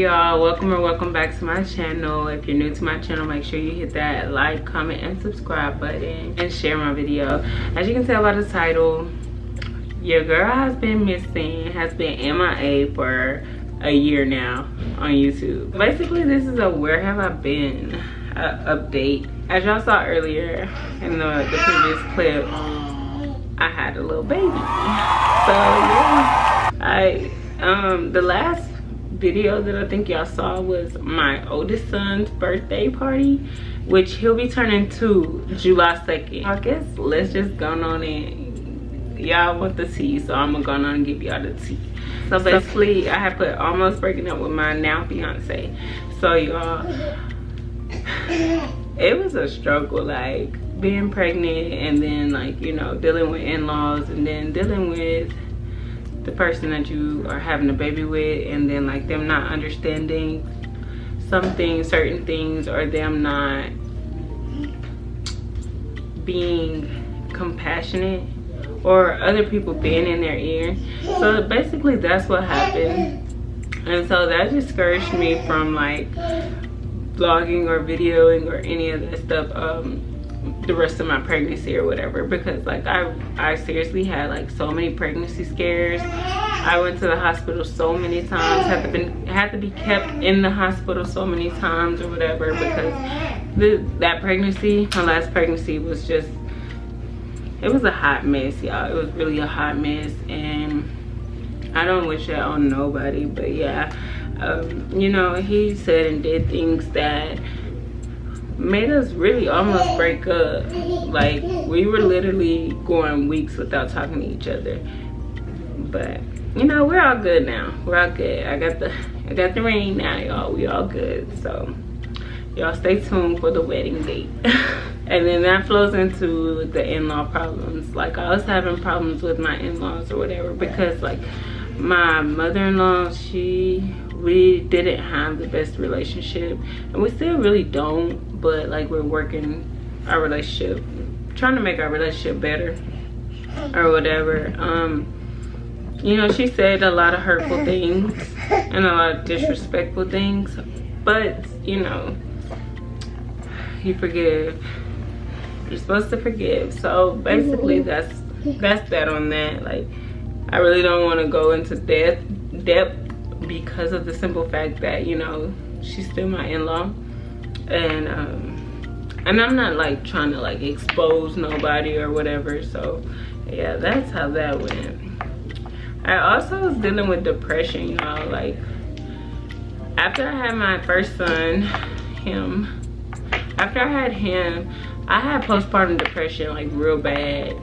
Hey y'all, welcome back to my channel. If you're new to my channel, make sure you hit that like, comment, and subscribe button and share my video. As you can tell by the title, your girl has been missing, has been MIA for a year now on YouTube. Basically, this is a where have I been update. As y'all saw earlier in the previous clip, I had a little baby. So yeah, the last video that I think y'all saw was my oldest son's birthday party, which he'll be turning 2 July 2nd. I guess let's just go on in. Y'all want the tea, so I'm gonna go on and give y'all the tea. So basically, I had put almost breaking up with my now fiance. So y'all, it was a struggle, like being pregnant and then like, you know, dealing with in-laws and then dealing with the person that you are having a baby with, and then like them not understanding certain things, or them not being compassionate, or other people being in their ear. So basically that's what happened, and so that discouraged me from like vlogging or videoing or any of that stuff the rest of my pregnancy or whatever, because like I seriously had like so many pregnancy scares. I went to the hospital so many times, had to be kept in the hospital so many times or whatever, because that pregnancy, my last pregnancy, was just, it was a hot mess, y'all. It was really a hot mess, and I don't wish that on nobody. But yeah, you know, he said and did things that made us really almost break up. Like we were literally going weeks without talking to each other. But you know, we're all good now. We're all good. I got the ring now, y'all. We all good. So y'all stay tuned for the wedding date. And then that flows into the in-law problems. Like I was having problems with my in-laws or whatever, because like my mother-in-law, we didn't have the best relationship, and we still really don't, but like we're working our relationship, trying to make our relationship better or whatever. You know, she said a lot of hurtful things and a lot of disrespectful things, but you know, you forgive. You're supposed to forgive. So basically that's that on that. Like I really don't want to go into depth because of the simple fact that, you know, she's still my in-law, and I'm not like trying to like expose nobody or whatever. So yeah, that's how that went. I also was dealing with depression, y'all. Like after I had my first son, after I had him, I had postpartum depression, like real bad,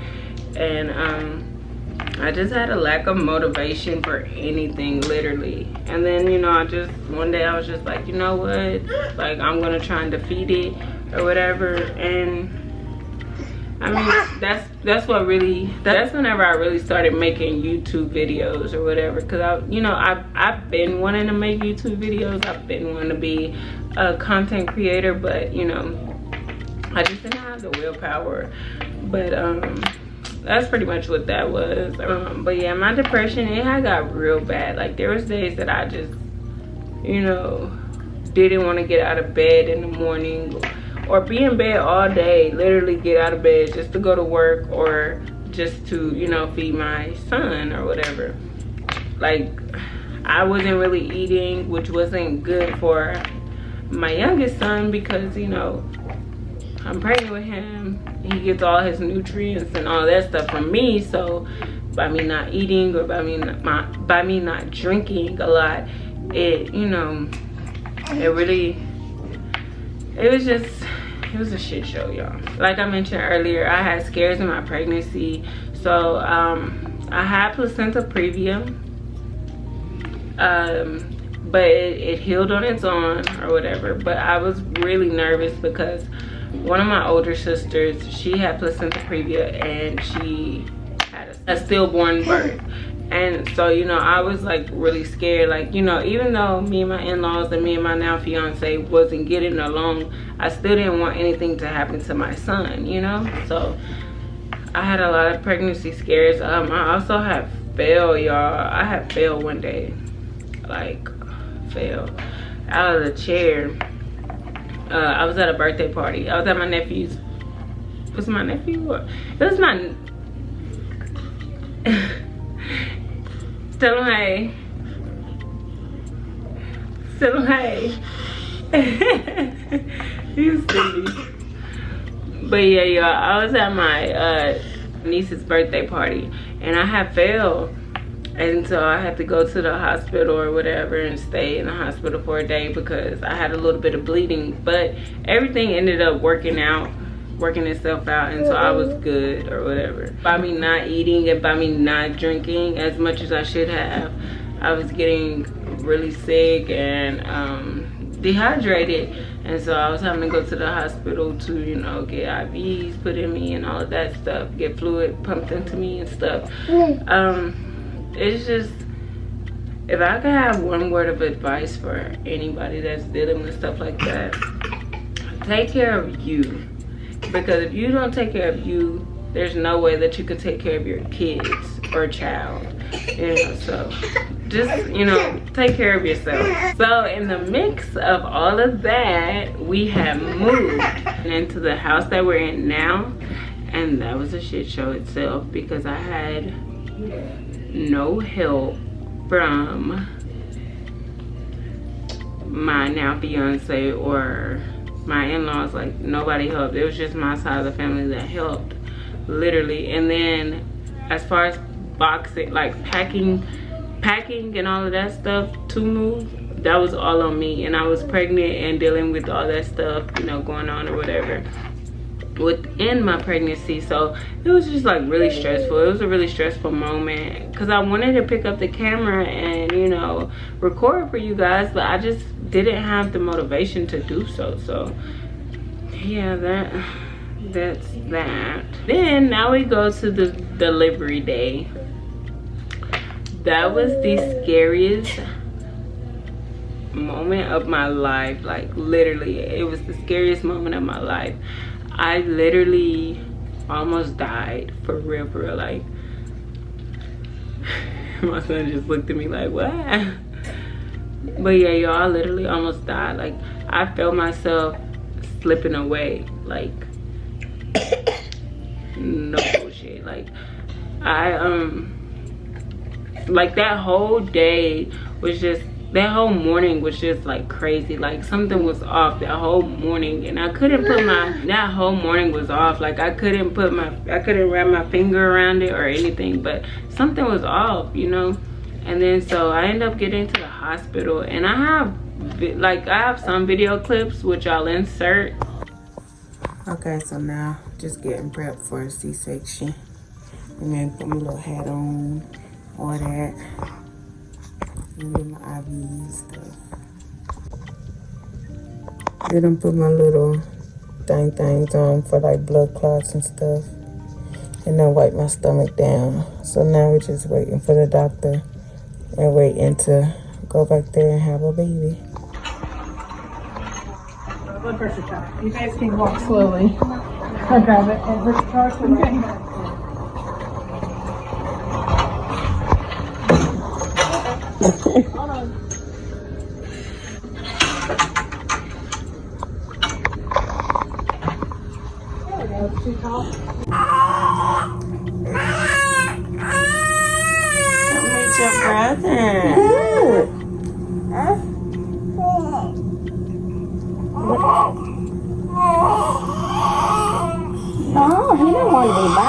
and I just had a lack of motivation for anything, literally. And then, you know, one day I was just like, you know what, like I'm gonna try and defeat it or whatever. And I mean, that's whenever I really started making YouTube videos or whatever, because I've been wanting to make YouTube videos. I've been wanting to be a content creator, but you know, I just didn't have the willpower. But that's pretty much what that was. But yeah, my depression, it had got real bad. Like there was days that I just, you know, didn't want to get out of bed in the morning, or be in bed all day, literally get out of bed just to go to work, or just to, you know, feed my son or whatever. Like I wasn't really eating, which wasn't good for my youngest son, because you know, I'm pregnant with him. He gets all his nutrients and all that stuff from me. So by me not eating, or by me not drinking a lot, it, you know, it was a shit show, y'all. Like I mentioned earlier, I had scares in my pregnancy. So I had placenta previa, but it healed on its own or whatever. But I was really nervous because one of my older sisters, she had placenta previa, and she had a stillborn birth. And so, you know, I was like really scared. Like, you know, even though me and my in-laws and me and my now fiance wasn't getting along, I still didn't want anything to happen to my son, you know. So I had a lot of pregnancy scares. I also had fail, y'all. I had fail one day, like fell out of the chair. I was at a birthday party. I was at my nephew's. Was it my nephew? Or, it was my... Tell him hey. Tell him hey. He's silly. But yeah, y'all, I was at my niece's birthday party and I had fell, and so I had to go to the hospital or whatever and stay in the hospital for a day because I had a little bit of bleeding, but everything ended up working itself out, and so I was good or whatever. By me not eating and by me not drinking as much as I should have, I was getting really sick and dehydrated, and so I was having to go to the hospital to, you know, get IVs put in me and all of that stuff, get fluid pumped into me and stuff. It's just, if I could have one word of advice for anybody that's dealing with stuff like that, take care of you. Because if you don't take care of you, there's no way that you could take care of your kids or child, you know. So just, you know, take care of yourself. So in the mix of all of that, we have moved into the house that we're in now, and that was a shit show itself because I had no help from my now fiance or my in-laws. Like, nobody helped. It was just my side of the family that helped, literally. And then as far as boxing, like packing and all of that stuff to move, that was all on me. And I was pregnant and dealing with all that stuff, you know, going on or whatever within my pregnancy. So it was just like really stressful. It was a really stressful moment because I wanted to pick up the camera and, you know, record for you guys, but I just didn't have the motivation to do so. So yeah, that's that. Then now we go to the delivery day. That was the scariest moment of my life. Like, literally, it was the scariest moment of my life. I literally almost died, for real, like, my son just looked at me like, what? But yeah, y'all, I literally almost died. Like, I felt myself slipping away, like, no bullshit. Like, like, that whole day was just, that whole morning was just like crazy. Like, something was off that whole morning, and I couldn't put that whole morning was off. Like, I couldn't wrap my finger around it or anything, but something was off, you know. And then so I ended up getting to the hospital, and I have some video clips which I'll insert. Okay, so now just getting prepped for a C-section, and then put my little hat on, all that. And get my IVs stuff. Then I put my little things on for like blood clots and stuff. And then wipe my stomach down. So now we're just waiting for the doctor and waiting to go back there and have a baby. Blood pressure check. You guys can walk slowly. I'll grab it and pressure charge. Okay. Hold on. There we go. Too tall. Come meet your brother. No, he didn't want to be back.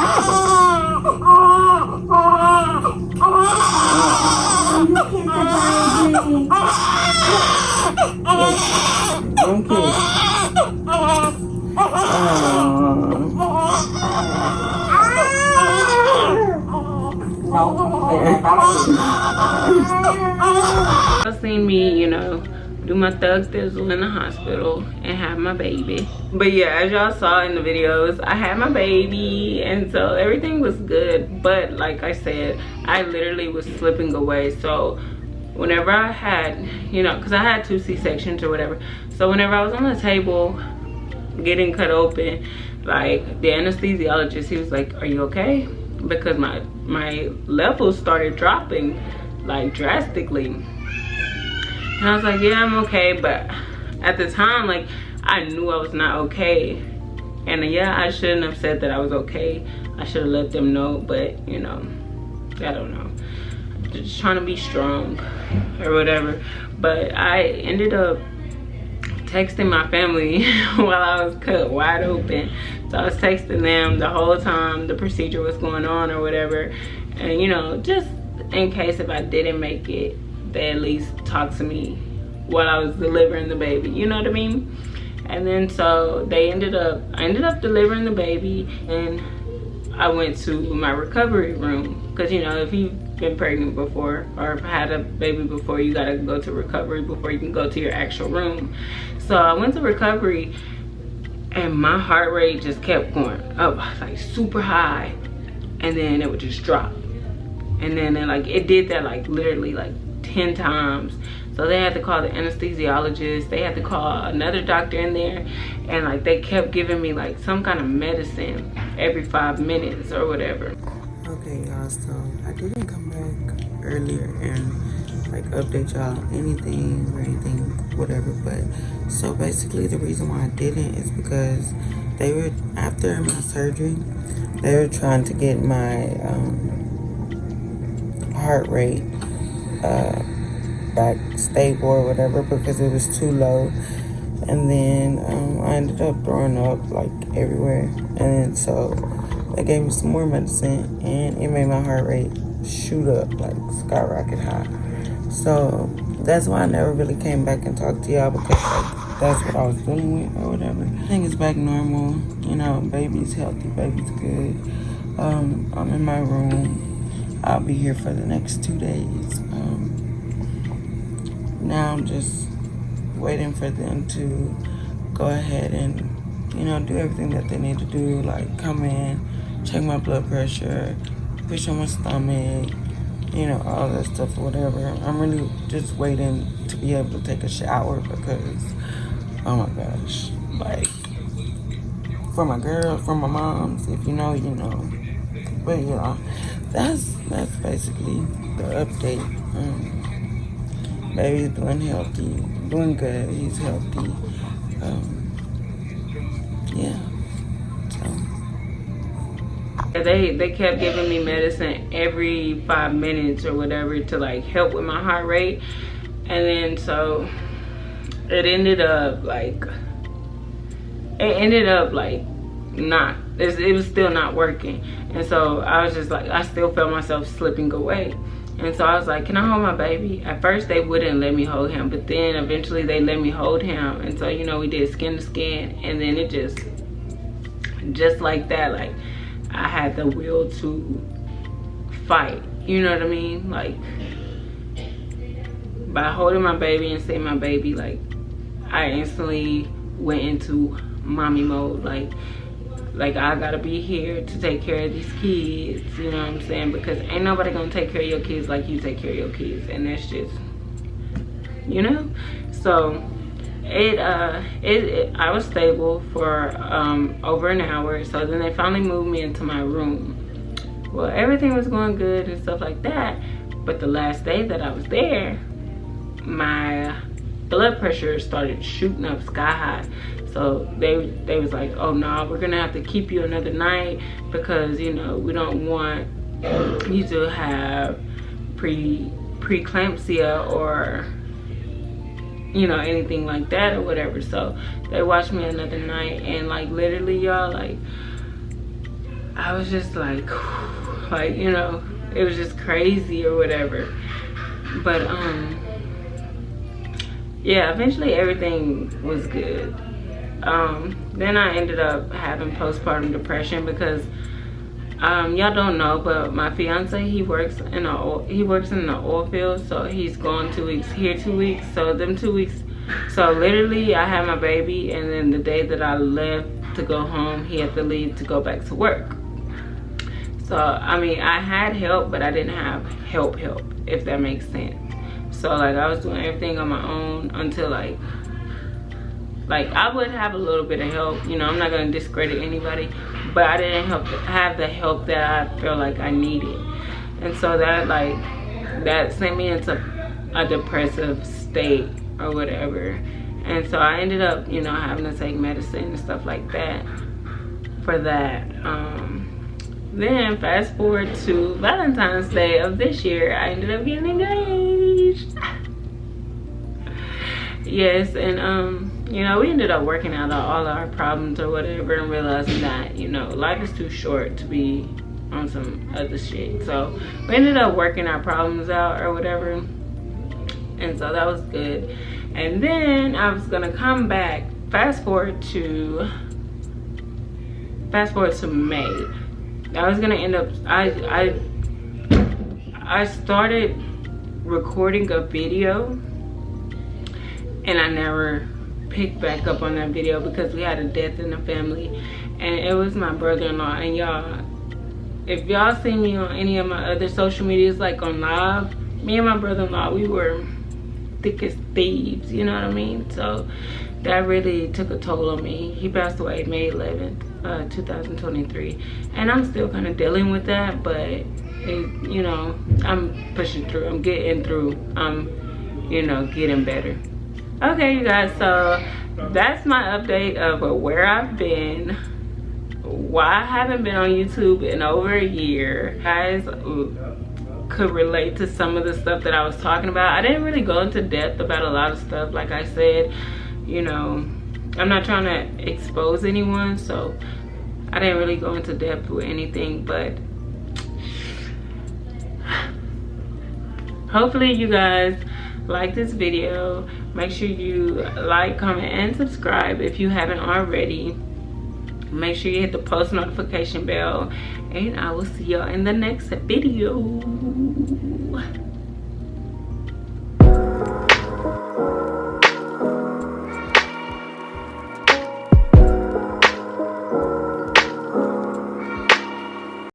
Y'all seen me, you know, do my thug thizzle in the hospital and have my baby. But yeah, as y'all saw in the videos, I had my baby, and so everything was good. But like I said, I literally was slipping away. So whenever I had, you know, because I had 2 C-sections or whatever, so whenever I was on the table getting cut open, like, the anesthesiologist, he was like, are you okay? Because my levels started dropping like drastically. And I was like, yeah, I'm okay. But at the time, like, I knew I was not okay. And yeah, I shouldn't have said that I was okay. I should have let them know, but you know, I don't know. Just trying to be strong or whatever. But I ended up texting my family while I was cut wide open. So I was texting them the whole time the procedure was going on or whatever. And you know, just in case if I didn't make it, they at least talk to me while I was delivering the baby, you know what I mean? And then so I ended up delivering the baby, and I went to my recovery room. Because you know, if you've been pregnant before or had a baby before, you gotta go to recovery before you can go to your actual room. So I went to recovery, and my heart rate just kept going up like super high, and then it would just drop. And then it did that like literally like 10 times. So they had to call the anesthesiologist, they had to call another doctor in there, and like they kept giving me like some kind of medicine every 5 minutes or whatever. Okay, y'all, so I didn't come back earlier and like update y'all on anything or anything, whatever. But so basically the reason why I didn't is because they were, after my surgery, they were trying to get my heart rate back stable or whatever, because it was too low. And then I ended up throwing up like everywhere, and then so they gave me some more medicine, and it made my heart rate shoot up like skyrocket high. So that's why I never really came back and talked to y'all, because like that's what I was dealing with or whatever. I think it's back normal, you know. Baby's healthy, baby's good. I'm in my room. I'll be here for the next 2 days. Now I'm just waiting for them to go ahead and, you know, do everything that they need to do, like come in, check my blood pressure, push on my stomach, you know, all that stuff or whatever. I'm really just waiting to be able to take a shower, because, oh my gosh, like, for my girls, for my moms, if you know, you know. But yeah, that's basically the update. Baby's doing healthy, doing good, he's healthy. Yeah, so. They kept giving me medicine every 5 minutes or whatever to like help with my heart rate. And then so it ended up like not, it was still not working. And so I was just like, I still felt myself slipping away. And so I was like, can I hold my baby? At first they wouldn't let me hold him, but then eventually they let me hold him. And so, you know, we did skin to skin, and then it just like that, like I had the will to fight, you know what I mean? Like, by holding my baby and seeing my baby, like I instantly went into mommy mode. Like I gotta be here to take care of these kids, you know what I'm saying? Because ain't nobody gonna take care of your kids like you take care of your kids, and that's just, you know. So I was stable for over an hour. So then they finally moved me into my room. Well, everything was going good and stuff like that, but the last day that I was there, my blood pressure started shooting up sky high. So they was like, oh no, we're gonna have to keep you another night, because you know, we don't want you to have preeclampsia or, you know, anything like that or whatever. So they watched me another night, and like literally, y'all, like I was just like you know, it was just crazy or whatever. But yeah, eventually everything was good. Then I ended up having postpartum depression, because y'all don't know, but my fiance, he works in the oil field. So he's gone 2 weeks, here 2 weeks, so them 2 weeks. So literally I had my baby, and then the day that I left to go home, he had to leave to go back to work. So I mean, I had help, but I didn't have help, if that makes sense. So like I was doing everything on my own until like I would have a little bit of help, you know, I'm not gonna discredit anybody, but I didn't have the help that I felt like I needed. And so that sent me into a depressive state or whatever. And so I ended up, you know, having to take medicine and stuff like that for that. Then fast forward to Valentine's Day of this year, I ended up getting engaged. Yes, and you know, we ended up working out all our problems or whatever, and realizing that, you know, life is too short to be on some other shit. So we ended up working our problems out or whatever, and so that was good. And then I was gonna come back, fast forward to May. I was gonna end up, I started recording a video, and I never picked back up on that video because we had a death in the family, and it was my brother-in-law. And y'all, if y'all see me on any of my other social medias, like on live, me and my brother-in-law, we were thick as thieves, you know what I mean? So that really took a toll on me. He passed away May 11th, 2023, and I'm still kind of dealing with that, but it, you know, I'm pushing through, I'm getting through, I'm, you know, getting better. Okay, you guys, so that's my update of where I've been, why I haven't been on YouTube in over a year. You guys could relate to some of the stuff that I was talking about. I didn't really go into depth about a lot of stuff. Like I said, you know, I'm not trying to expose anyone, so I didn't really go into depth with anything, but hopefully you guys like this video. Make sure you like, comment, and subscribe if you haven't already. Make sure you hit the post notification bell, and I will see y'all in the next video.